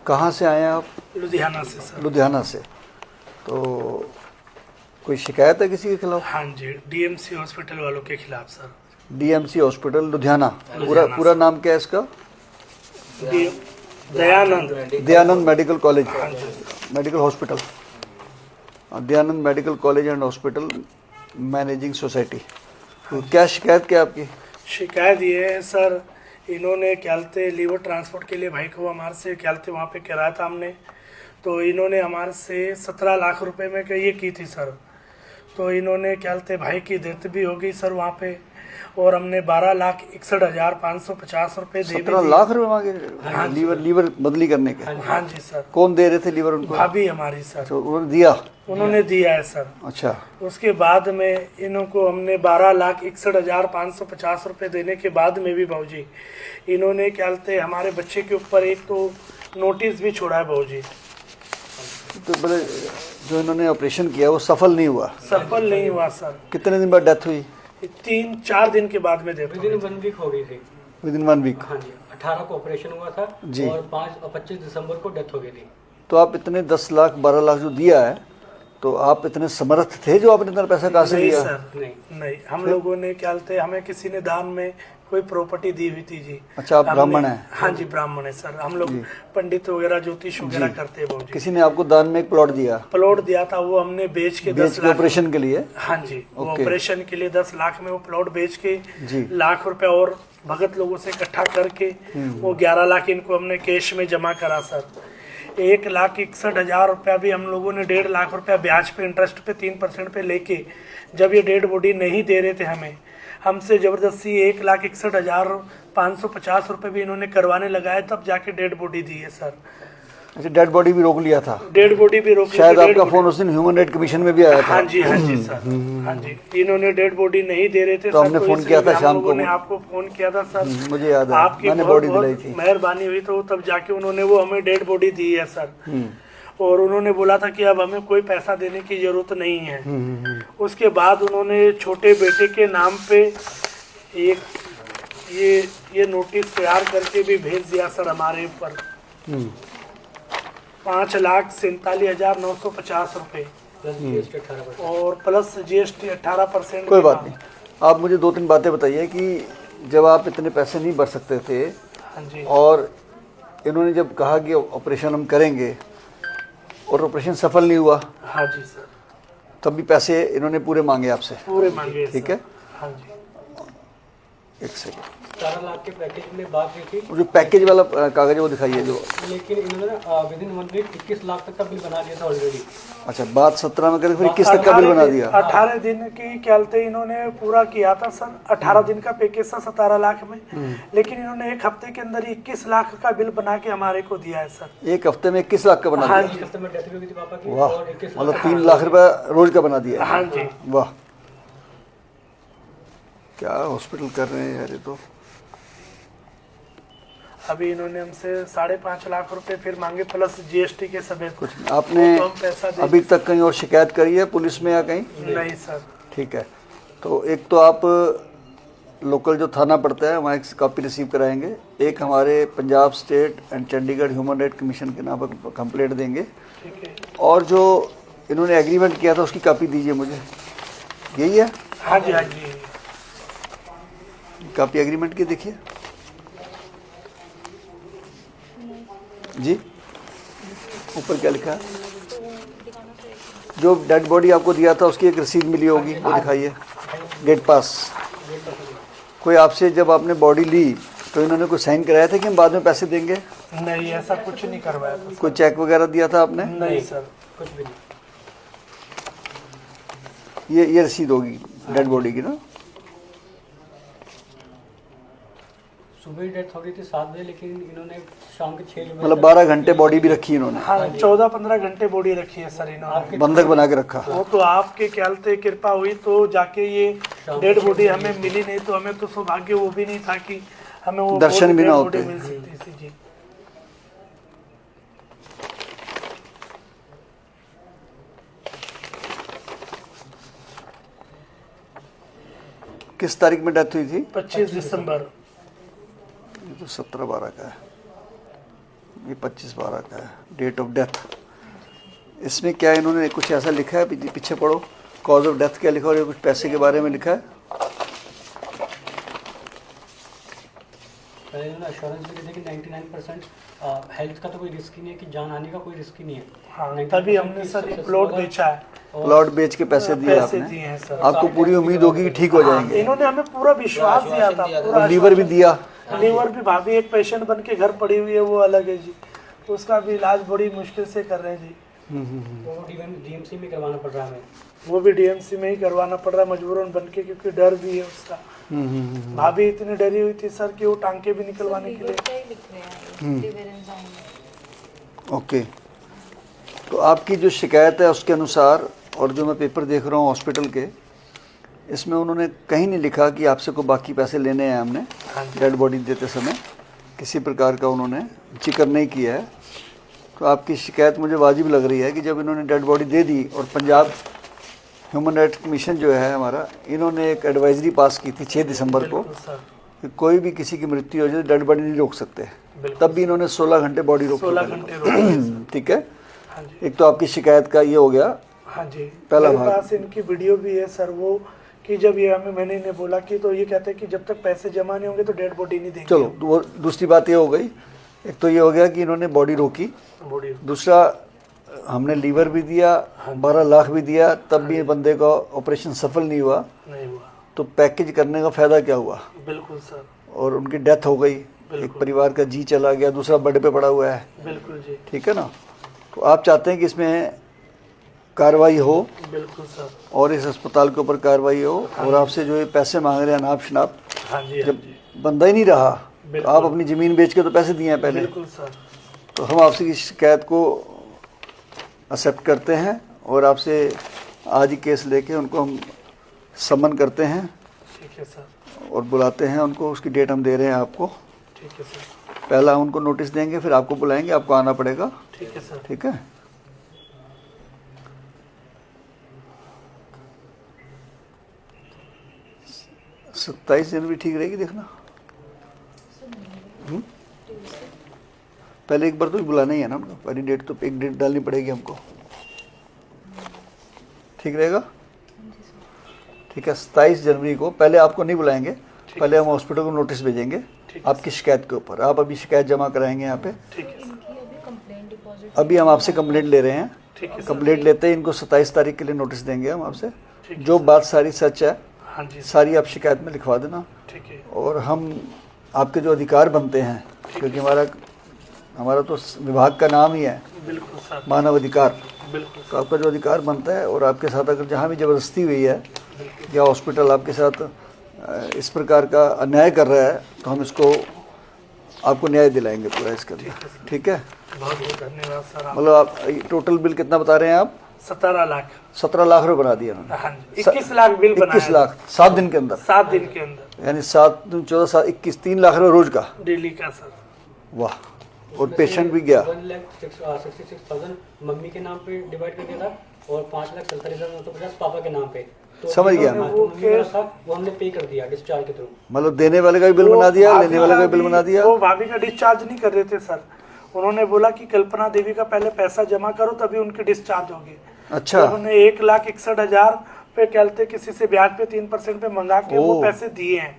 कहाँ से आए हैं आप? लुधियाना से सर। लुधियाना से। तो कोई शिकायत है किसी के खिलाफ? हाँ जी, डीएमसी हॉस्पिटल वालों के खिलाफ सर। DMC hospital Ludhiana. पूरा नाम क्या है इसका? Dayanand medical college, medical hospital, Dayanand medical college and hospital managing society. तो क्या शिकायत क्या आपकी? शिकायत ये है सर, इन्होंने क्या बोलते लीवर ट्रांसपोर्ट के लिए भाई को हमारे से क्या बोलते वहाँ पे कराया था हमने, तो इन्होंने हमारे से 17 लाख रुपए में ये की थी सर। तो इन्होंने क्या बोलते भाई की डेथ भी हो गई सर वहाँ पे, और हमने 12,61,550 रुपए दे 17 लाख रुपए मांगे? हाँ लीवर बदली करने के? हाँ जी सर। कौन दे रहे थे लीवर उनको? भाभी हमारी सर। तो उन्होंने दिया? उन्होंने दिया है सर। अच्छा। उसके बाद में इनको हमने 12,61,550 रुपए देने के बाद में भी भाऊजी इन्होंने क्या बोलते हमारे बच्चे के ऊपर एक तो नोटिस भी छोड़ा है भाऊजी। तो बोले जो इन्होंने ऑपरेशन किया वो सफल नहीं हुआ? सफल नहीं हुआ सर। कितने दिन बाद डेथ हुई? 3-4 दिन के बाद में देखो। विदिन 1 वीक हो गई थी। Within 1 week? हाँ जी, 18 को ऑपरेशन हुआ था जी। और 25 दिसंबर को डेथ हो गई थी। तो आप इतने 10 लाख 12 लाख जो दिया है, तो आप इतने समर्थ थे जो आपने इतना पैसा कहाँ से नहीं लिया? सर नहीं, हम लोगों ने क्या बोलते हमें किसी ने दान में कोई प्रॉपर्टी दी हुई थी जी। अच्छा, आप ब्राह्मण हैं? हाँ जी ब्राह्मण है सर। हम लोग पंडित वगैरह ज्योतिष वगैरह करते हैं भाऊजी। किसी ने आपको दान में एक प्लॉट दिया? प्लॉट दिया था, वो हमने बेच के 10 लाख ऑपरेशन के लिए? हाँ जी, वो ऑपरेशन के लिए 10 लाख में वो प्लॉट बेच के जी। लाख रुपए और भगत लोगों से इकट्ठा करके वो 11 लाख इनको हमने कैश में जमा करा सर। 1,61,000 रुपया भी हम लोगों ने 1.5 लाख रुपया ब्याज पे इंटरेस्ट पे 3% पे लेके, जब ये डेड बॉडी नहीं दे रहे थे हमें, हमसे ज़बरदस्ती 1,61,550 रुपये भी इन्होंने करवाने लगाए, तब जाके डेड बॉडी दी है सर। अच्छा, डेड बॉडी भी रोक लिया था? डेड बॉडी भी रोक शायद आपका फोन उस दिन ह्यूमन राइट कमीशन में भी आया था। हाँ जी सर। हाँ जी, इन्होंने डेड बॉडी नहीं दे रहे थे तो हमने फोन किया था शाम को। आपको फोन किया था सर, मुझे याद है, आपकी मैंने बहुत बॉडी दिलाई थी। मेहरबानी हुई, तो तब जाके उन्होंने वो हमें डेड बॉडी दी है सर। और उन्होंने बोला था कि अब हमें कोई पैसा देने की जरूरत नहीं है। उसके बाद उन्होंने छोटे बेटे के नाम पे एक ये नोटिस तैयार करके भी भेज दिया सर हमारे ऊपर। 5,47,950 रुपए और प्लस GST 18%। कोई बात नहीं, आप मुझे 2-3 बातें बताइए कि जब आप इतने पैसे नहीं भर सकते थे, हाँ जी, और इन्होंने जब कहा कि ऑपरेशन हम करेंगे और ऑपरेशन सफल नहीं हुआ, हाँ जी सर, तब भी पैसे इन्होंने पूरे मांगे आपसे? पूरे मांगे। ठीक है, हाँ जी। एक सेकंड। 17 लाख के पैकेज में बात हुई थी। जो पैकेज वाला कागज वो दिखाइए जो। लेकिन इन्होंने विदिन 1 वीक 21 लाख तक का बिल बना दिया था ऑलरेडी। अच्छा, बात 17 में करके फिर 21 तक का बिल बना दिया? 18 दिन की क्या बोलते इन्होंने पूरा किया था सर। 18 दिन का पैकेज था 17 लाख में, लेकिन इन्होंने 1 हफ्ते के अंदर 21 लाख का बिल बना के हमारे को दिया है सर। 1 हफ्ते में 21 लाख का बना दिया? 1 हफ्ते में डेथ भी हुई थी पापा की। वाह, और 21 मतलब 3 लाख रुपए रोज का बना दिया? हाँ जी। वाह, क्या हॉस्पिटल कर रहे हैं यार ये तो। अभी इन्होंने हमसे 5.5 लाख रुपए फिर मांगे, प्लस GST के सभी कुछ। आपने अभी तक कहीं और शिकायत करी है पुलिस में या कहीं? नहीं सर। ठीक है, तो एक तो आप लोकल जो थाना पड़ता है वहाँ एक कॉपी रिसीव कराएंगे, एक हमारे Punjab state and Chandigarh human right commission के नाम पर कंप्लेंट देंगे, ठीक है। और जो इन्होंने एग्रीमेंट किया था उसकी कॉपी दीजिए मुझे। यही है? हाँ जी, हाँ जी। कॉपी एग्रीमेंट की देखिए जी, ऊपर क्या लिखा है? जो डेड बॉडी आपको दिया था उसकी एक रसीद मिली होगी, वो दिखाइए। गेट पास। कोई आपसे जब आपने बॉडी ली तो इन्होंने कोई साइन कराया था कि हम बाद में पैसे देंगे? नहीं, ऐसा कुछ नहीं करवाया था। कोई चेक वगैरह दिया था आपने? नहीं सर, कुछ भी नहीं। ये रसीद होगी डेड बॉडी की ना? सुबह डेथ हो गई थी 7 बजे, लेकिन इन्होंने शाम के 6 बजे मतलब 12 घंटे बॉडी भी रखी इन्होंने? हाँ, 14-15 घंटे बॉडी रखी है सर इन्होंने। बंधक बना के रखा? वो तो आपके ख्याल से कृपा हुई तो जाके ये डेड बॉडी हमें मिली, नहीं तो हमें तो सौभाग्य वो भी नहीं था कि हमें वो दर्शन भी ना होते। मिल सकती थी जी। किस तारीख में डेथ हुई थी? 25 दिसंबर। ये तो 17-12 का है। ये 25/12 का है डेट ऑफ डेथ। इसमें क्या इन्होंने कुछ ऐसा लिखा है, पीछे पढ़ो, कॉज ऑफ डेथ क्या लिखा और ये कुछ पैसे के बारे में लिखा है। पहले इन्होंने अश्योरेंस भी दी कि 99% हेल्थ का तो कोई रिस्क ही नहीं है, कि जान आने का कोई रिस्क ही नहीं है। हाँ, तभी हमने सर ये प्लॉट बेचा है, प्लॉट बेच के पैसे दिए पैसे आपने। दिए हैं सर। आपको पूरी उम्मीद होगी कि ठीक हो जाएंगे। इन्होंने हमें पूरा विश्वास दिया था, पूरा और लीवर भी दिया। लीवर भी, भाभी एक पेशेंट बन के घर पड़ी हुई है, वो अलग है जी, तो उसका भी इलाज बड़ी मुश्किल से कर रहे हैं जी। वो डीएमसी में करवाना पड़ रहा है हमें। वो भी डीएमसी में ही करवाना पड़ रहा है मजबूरन बन के, क्योंकि डर भी है उसका। भाभी इतनी डरी हुई थी सर कि वो टांके भी निकलवाने के लिए। ओके, तो आपकी जो शिकायत है उसके अनुसार, और जो मैं पेपर देख रहा हूँ हॉस्पिटल के, इसमें उन्होंने कहीं नहीं लिखा कि आपसे को बाकी पैसे लेने हैं हमने डेड बॉडी देते समय, किसी प्रकार का उन्होंने जिक्र नहीं किया है। तो आपकी शिकायत मुझे वाजिब लग रही है कि जब इन्होंने डेड बॉडी दे दी, और पंजाब ह्यूमन राइट्स कमीशन जो है हमारा, इन्होंने एक एडवाइजरी पास की थी 6 दिसंबर को कि कोई भी किसी की मृत्यु हो जाए डेड बॉडी नहीं रोक सकते, तब भी इन्होंने 16 घंटे बॉडी रोक 16 घंटे रोक। ठीक है, हाँ जी, एक तो आपकी शिकायत का ये हो गया। हाँ जी, पहला मेरे भाग। पास इनकी वीडियो भी है सर, वो कि जब ये हमें, मैंने इन्हें बोला कि, तो ये कहते हैं कि जब तक पैसे जमा नहीं होंगे तो डेड बॉडी नहीं देंगे। चलो, वो दूसरी बात ये हो गई। एक तो ये हो गया कि इन्होंने बॉडी रोकी, बॉडी, दूसरा हमने लीवर भी दिया, 12 लाख भी दिया, तब भी बंदे का ऑपरेशन सफल नहीं हुआ। नहीं हुआ। तो पैकेज करने का फ़ायदा क्या हुआ? बिल्कुल सर, और उनकी डेथ हो गई, एक परिवार का जी चला गया, दूसरा बेड पे पड़ा हुआ है। बिल्कुल जी, ठीक है ना। तो आप चाहते हैं कि इसमें कार्रवाई हो, बिल्कुल सर, और इस अस्पताल के ऊपर कार्रवाई हो, और आपसे जो ये पैसे मांग रहे हैं अनाप शनाप, हाँ जी, हाँ जब जी, बंदा ही नहीं रहा तो बिल्कुल। आप अपनी ज़मीन बेच के तो पैसे दिए हैं पहले। बिल्कुल सर, तो हम आपसे इस शिकायत को एक्सेप्ट करते हैं, और आपसे आज ही केस लेके उनको हम समन करते हैं ठीक है सर, और बुलाते हैं उनको। उसकी डेट हम दे रहे हैं आपको। ठीक है सर, पहला उनको नोटिस देंगे, फिर आपको बुलाएंगे, आपको आना पड़ेगा। ठीक है सर, ठीक है। 27 जनवरी ठीक रहेगी, देखना। पहले एक बार तो बुलाना ही है ना हमको, पहली डेट तो एक डेट डालनी पड़ेगी हमको। ठीक रहेगा? ठीक है, 27 जनवरी को पहले आपको नहीं बुलाएंगे, पहले हम हॉस्पिटल को नोटिस भेजेंगे आपकी शिकायत के ऊपर। आप अभी शिकायत जमा कराएंगे यहाँ पे। ठीक है सर, अभी हम आपसे कंप्लेंट ले रहे हैं। ठीक है सर, कंप्लेंट लेते ही इनको 27 तारीख के लिए नोटिस देंगे हम आपसे। ठीक है जो सर। बात सारी सच है, हाँ जी सर, सारी आप शिकायत में लिखवा देना। ठीक है, और हम आपके जो अधिकार बनते हैं, क्योंकि हमारा तो विभाग का नाम ही है बिल्कुल सर, मानव अधिकार, बिल्कुल तो आपका जो अधिकार बनता है, और आपके साथ अगर जहाँ भी ज़बरदस्ती हुई है या हॉस्पिटल आपके साथ इस प्रकार का अन्याय कर रहा है, तो हम इसको आपको न्याय दिलाएंगे पूरा इसके अंदर। ठीक है, बहुत बहुत धन्यवाद सर। आप मतलब आप टोटल बिल कितना बता रहे हैं आप? 17 लाख, 17 लाख रुपए बना दिए उन्होंने। हाँ जी, 21 लाख बिल बनाया 21 लाख 7 दिन के अंदर, 7 दिन के अंदर, यानी 7 दूनी 14 7 21 3 लाख रुपए रोज का। डेली का सर। वाह। और पेशेंट भी गया। 1,66,000 मम्मी के नाम पे डिवाइड कर दिया था, और 5,47,950 पापा के नाम पे। तो समझ गया मैं। वो मम्मी वाला था, वो हमने पे कर दिया डिस्चार्ज के थ्रू। मतलब देने वाले का भी बिल बना दिया, लेने वाले का भी बिल बना दिया। वो भाभी का डिस्चार्ज नहीं कर रहे थे सर, उन्होंने बोला कि कल्पना देवी का पहले पैसा जमा करो तभी उनके डिस्चार्ज होंगे। अच्छा, तो उन्होंने 1,61,000 पे कहते किसी से ब्याज पे 3% पे मंगा के वो पैसे दिए हैं,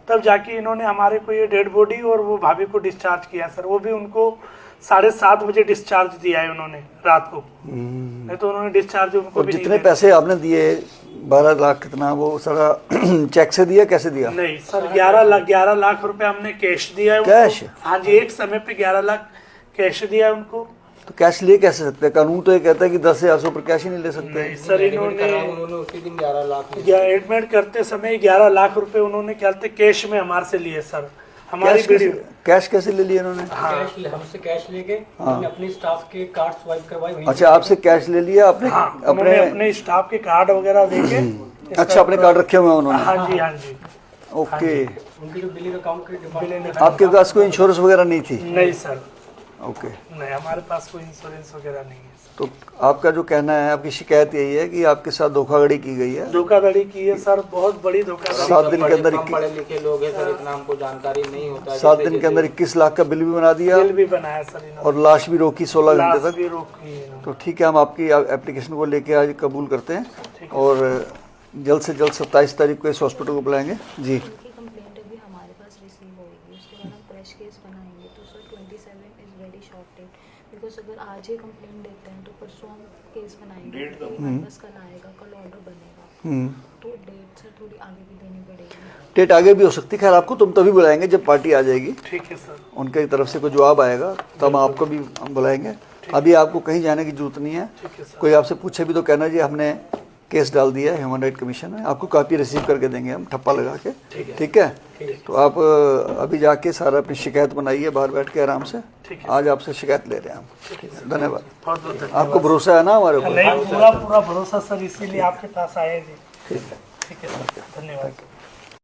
तब जाके इन्होंने हमारे को ये डेड बॉडी और वो भाभी को डिस्चार्ज किया सर। वो भी उनको 7:30 बजे डिस्चार्ज दिया है उन्होंने रात को, नहीं तो उन्होंने डिस्चार्ज उनको और भी जितने नहीं पैसे आपने दिए 12 लाख कितना, वो सारा चेक से दिया, कैसे दिया? नहीं सर, 11 लाख रुपए हमने कैश दिया है उनको। कैश? हाँ जी, एक समय पे 11 लाख कैश दिया है उनको। तो कैश ले कैसे सकते हैं? कानून तो ये कहता है कि 10,000 पर कैश ही नहीं ले सकते। नहीं सर, इन्होंने उसी दिन 11 लाख एडमिट करते समय 11 लाख रुपए उन्होंने कहते कैश में हमारे से लिए सर। हमारी वीडियो कैश कैसे ले लिए इन्होंने? कैश हमसे कैश लेके उन्होंने अपने स्टाफ के कार्ड स्वाइप करवाए वहीं अच्छा, आपसे कैश ले लिया अपने? उन्होंने अपने स्टाफ के कार्ड वगैरह देके। अच्छा, अपने कार्ड रखे हुए हैं उन्होंने? हाँ जी, हाँ जी, ओके। उनकी जो बिलिंग अकाउंट की बिलिंग आपके पास कोई इंश्योरेंस वगैरह नहीं थी? नहीं सर, ओके, नहीं, हमारे पास कोई इंश्योरेंस वगैरह नहीं है सर। तो आपका जो कहना है, आपकी शिकायत यही है कि आपके साथ धोखाधड़ी की गई है। धोखाधड़ी की है सर, बहुत बड़ी धोखाधड़ी। 7 दिन के अंदर कम पढ़े लिखे लोग हैं सर, इतना हमको जानकारी नहीं होता है। 7 दिन के अंदर 21 लाख का बिल भी बना दिया बिल भी बनाया सर इन्होंने, और लाश भी रोकी 16 घंटे लाश तक। भी रोकी है इन्होंने। तो ठीक है, हम आपकी एप्लीकेशन को लेके आज कबूल करते हैं और जल्द से जल्द 27 तारीख को इस हॉस्पिटल को बुलाएंगे जी। उनकी कंप्लेंट अभी हमारे पास रिसीव होगी, उसके बाद हम फ्रेश केस बनाएंगे। तो sir 27 is very short date, because अगर आज ही कंप्लेंट देते हैं तो परसों हम केस बनाएंगे, बस कल आएगा, कल ऑर्डर बनेगा, तो डेट सर थोड़ी आगे भी देनी पड़ेगी। डेट आगे भी हो सकती है, खैर आपको तुम तभी बुलाएंगे जब पार्टी आ जाएगी, ठीक है सर। उनकी तरफ से कोई जवाब आएगा तब आपको भी हम बुलाएंगे। अभी आपको कहीं जाने की जरूरत नहीं है। ठीक है सर। कोई आपसे पूछे भी तो कहना जी हमने केस डाल दिया है ह्यूमन राइट कमीशन में, आपको कॉपी रिसीव करके देंगे हम ठप्पा लगा के। ठीक है, तो आप अभी जाके सारा अपनी शिकायत बनाइए बाहर बैठ के आराम से। आज आपसे शिकायत ले रहे हैं हम। धन्यवाद। बहुत बहुत धन्यवाद। आपको भरोसा है ना हमारे ऊपर? नहीं, पूरा पूरा भरोसा सर, इसीलिए आपके पास आए जी। ठीक है सर, धन्यवाद।